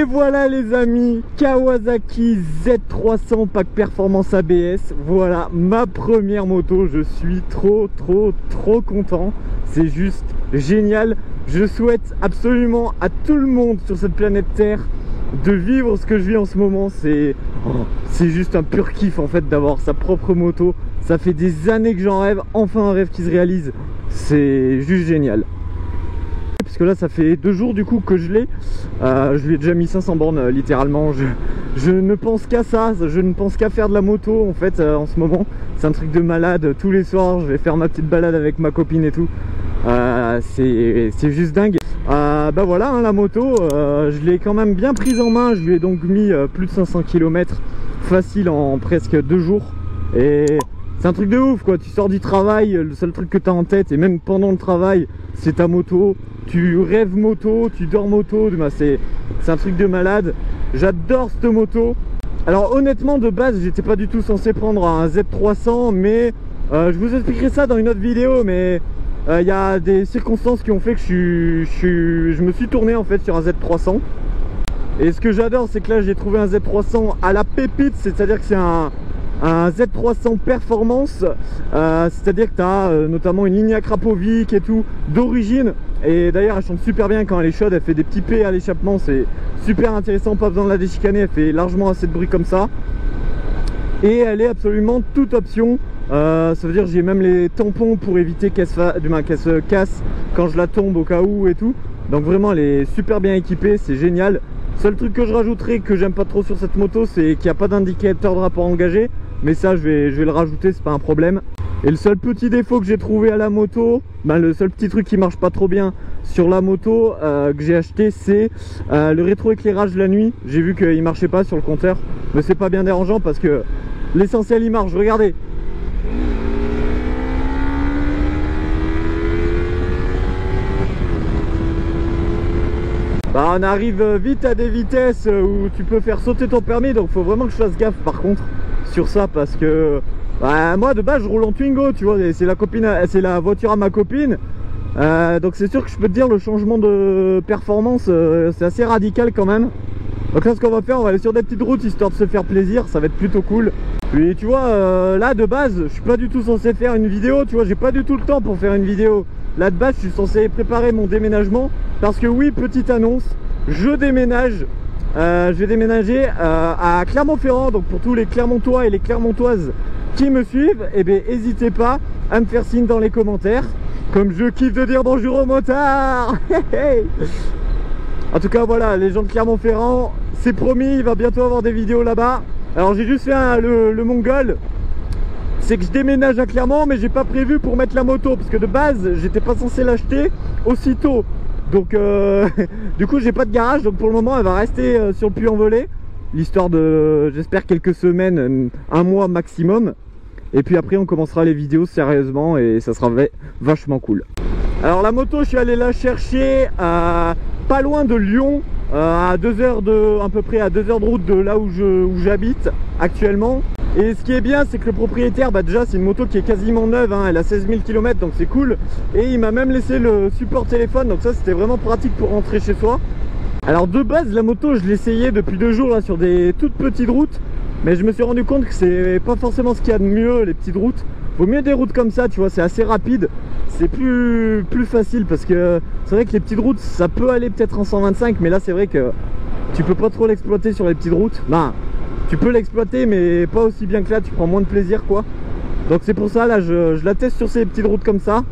Et voilà les amis, Kawasaki Z300 pack performance ABS. Voilà ma première moto, je suis trop content. C'est juste génial. Je souhaite absolument à tout le monde sur cette planète Terre de vivre ce que je vis en ce moment. C'est juste un pur kiff en fait d'avoir sa propre moto. Ça fait des années que j'en rêve, enfin un rêve qui se réalise. C'est juste génial. Parce que là ça fait 2 jours du coup que je l'ai. Je lui ai déjà mis 500 bornes littéralement. Je ne pense qu'à ça, je ne pense qu'à faire de la moto en fait en ce moment. C'est un truc de malade, tous les soirs je vais faire ma petite balade avec ma copine et tout. C'est juste dingue. Bah voilà hein, la moto, je l'ai quand même bien prise en main. Je lui ai donc mis plus de 500 km facile en presque 2 jours. Et c'est un truc de ouf quoi, tu sors du travail, le seul truc que tu as en tête, et même pendant le travail, c'est ta moto. Tu rêves moto, tu dors moto, c'est un truc de malade. J'adore cette moto. Alors honnêtement de base j'étais pas du tout censé prendre un Z300, mais je vous expliquerai ça dans une autre vidéo. Mais il y a des circonstances qui ont fait que je me suis tourné en fait sur un Z300. Et ce que j'adore c'est que là j'ai trouvé un Z300 à la pépite, c'est-à-dire que c'est un Z300 performance, c'est-à-dire que tu as notamment une ligne à Krapovic et tout d'origine. Et d'ailleurs elle chante super bien quand elle est chaude, elle fait des petits P à l'échappement, c'est super intéressant, pas besoin de la déchicaner, elle fait largement assez de bruit comme ça. Et elle est absolument toute option, ça veut dire j'ai même les tampons pour éviter qu'elle se casse quand je la tombe au cas où et tout. Donc vraiment elle est super bien équipée, c'est génial. Seul truc que je rajouterai que j'aime pas trop sur cette moto, c'est qu'il n'y a pas d'indicateur de rapport engagé. Mais ça je vais le rajouter, c'est pas un problème. Et le seul petit défaut que j'ai trouvé à la moto, le seul petit truc qui marche pas trop bien sur la moto que j'ai acheté, c'est le rétroéclairage la nuit. J'ai vu qu'il marchait pas sur le compteur, mais c'est pas bien dérangeant parce que l'essentiel il marche, regardez. Bah, on arrive vite à des vitesses où tu peux faire sauter ton permis, donc faut vraiment que je fasse gaffe par contre sur ça, parce que bah, moi de base je roule en Twingo, tu vois, c'est la voiture à ma copine, donc c'est sûr que je peux te dire le changement de performance c'est assez radical quand même. Donc là ce qu'on va faire, on va aller sur des petites routes histoire de se faire plaisir, ça va être plutôt cool. Puis tu vois là de base je suis pas du tout censé faire une vidéo, tu vois, j'ai pas du tout le temps pour faire une vidéo. Là de base je suis censé préparer mon déménagement, parce que oui, petite annonce, je déménage. Je vais déménager à Clermont-Ferrand. Donc pour tous les Clermontois et les Clermontoises qui me suivent, eh bien n'hésitez pas à me faire signe dans les commentaires, comme je kiffe de dire bonjour aux motards. En tout cas voilà, les gens de Clermont-Ferrand, c'est promis, il va bientôt avoir des vidéos là-bas. Alors j'ai juste fait le mongol, c'est que je déménage à Clermont, mais j'ai pas prévu pour mettre la moto, parce que de base j'étais pas censé l'acheter aussitôt. Donc du coup j'ai pas de garage, donc pour le moment elle va rester sur le Puy-en-Velay, l'histoire de, j'espère, quelques semaines, 1 mois maximum. Et puis après on commencera les vidéos sérieusement et ça sera vachement cool. Alors la moto je suis allé la chercher pas loin de Lyon, à 2 heures à peu près à 2 heures de route de là où j'habite actuellement. Et ce qui est bien c'est que le propriétaire, bah déjà c'est une moto qui est quasiment neuve, hein, elle a 16 000 km donc c'est cool. Et il m'a même laissé le support téléphone, donc ça c'était vraiment pratique pour rentrer chez soi. Alors de base la moto je l'essayais depuis 2 jours là sur des toutes petites routes, mais je me suis rendu compte que c'est pas forcément ce qu'il y a de mieux les petites routes. Vaut mieux des routes comme ça, tu vois, c'est assez rapide, c'est plus facile, parce que c'est vrai que les petites routes ça peut aller peut-être en 125, mais là c'est vrai que tu peux pas trop l'exploiter sur les petites routes. Ben tu peux l'exploiter mais pas aussi bien que là, tu prends moins de plaisir quoi. Donc c'est pour ça là je la teste sur ces petites routes comme ça.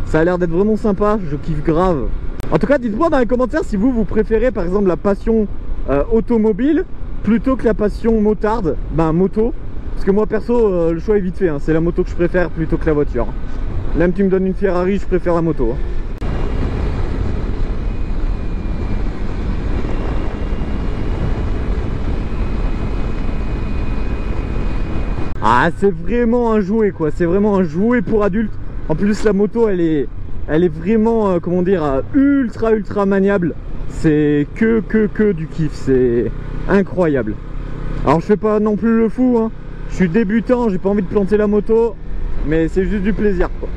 Ça a l'air d'être vraiment sympa, je kiffe grave. En tout cas dites-moi dans les commentaires si vous préférez par exemple la passion automobile plutôt que la passion motarde, moto. Parce que moi perso le choix est vite fait, hein. C'est la moto que je préfère plutôt que la voiture. Même tu me donnes une Ferrari, je préfère la moto, hein. Ah c'est vraiment un jouet quoi, c'est vraiment un jouet pour adultes. En plus la moto elle est vraiment comment dire, ultra maniable. C'est que du kiff, c'est incroyable. Alors je fais pas non plus le fou, hein. Je suis débutant, j'ai pas envie de planter la moto, mais c'est juste du plaisir quoi.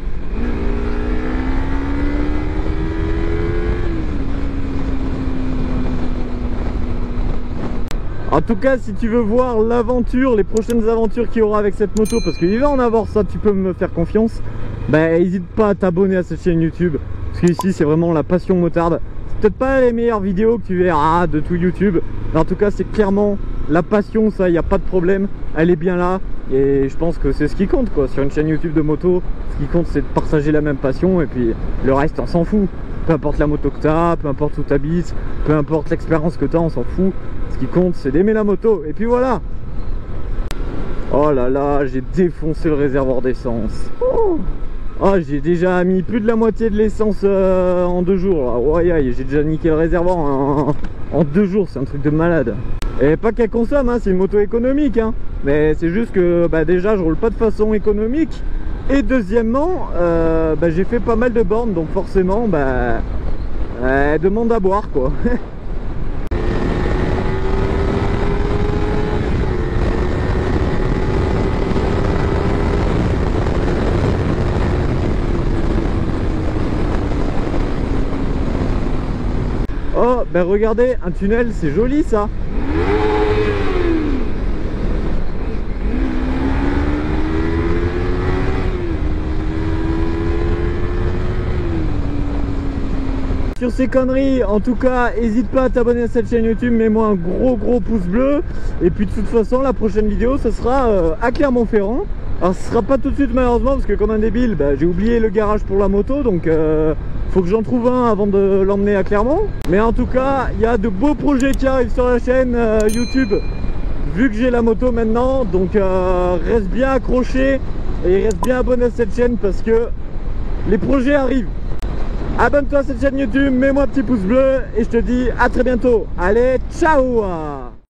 En tout cas, si tu veux voir l'aventure, les prochaines aventures qu'il y aura avec cette moto, parce qu'il va en avoir, ça tu peux me faire confiance, bah n'hésite pas à t'abonner à cette chaîne YouTube, parce qu'ici c'est vraiment la passion motarde. C'est peut-être pas les meilleures vidéos que tu verras de tout YouTube, mais en tout cas c'est clairement la passion, ça, il n'y a pas de problème, elle est bien là, et je pense que c'est ce qui compte quoi, sur une chaîne YouTube de moto, ce qui compte c'est de partager la même passion, et puis le reste on s'en fout. Peu importe la moto que tu as, peu importe où tu habites, peu importe l'expérience que tu as, on s'en fout. Ce qui compte, c'est d'aimer la moto. Et puis voilà. Oh là là, j'ai défoncé le réservoir d'essence. Oh, j'ai déjà mis plus de la moitié de l'essence en 2 jours. Là. Oh, aïe, aïe, j'ai déjà niqué le réservoir en 2 jours. C'est un truc de malade. Et pas qu'elle consomme, hein, c'est une moto économique. Hein. Mais c'est juste que bah, déjà, je roule pas de façon économique. Et deuxièmement, j'ai fait pas mal de bornes, donc forcément, elle demande à boire quoi. Oh, regardez, un tunnel, c'est joli ça. Sur ces conneries, en tout cas, n'hésite pas à t'abonner à cette chaîne YouTube, mets-moi un gros pouce bleu. Et puis de toute façon, la prochaine vidéo, ce sera à Clermont-Ferrand. Alors ce sera pas tout de suite malheureusement, parce que comme un débile, j'ai oublié le garage pour la moto, donc faut que j'en trouve un avant de l'emmener à Clermont. Mais en tout cas, il y a de beaux projets qui arrivent sur la chaîne YouTube, vu que j'ai la moto maintenant. Donc reste bien accroché et reste bien abonné à cette chaîne, parce que les projets arrivent. Abonne-toi à cette chaîne YouTube, mets-moi un petit pouce bleu et je te dis à très bientôt. Allez, ciao!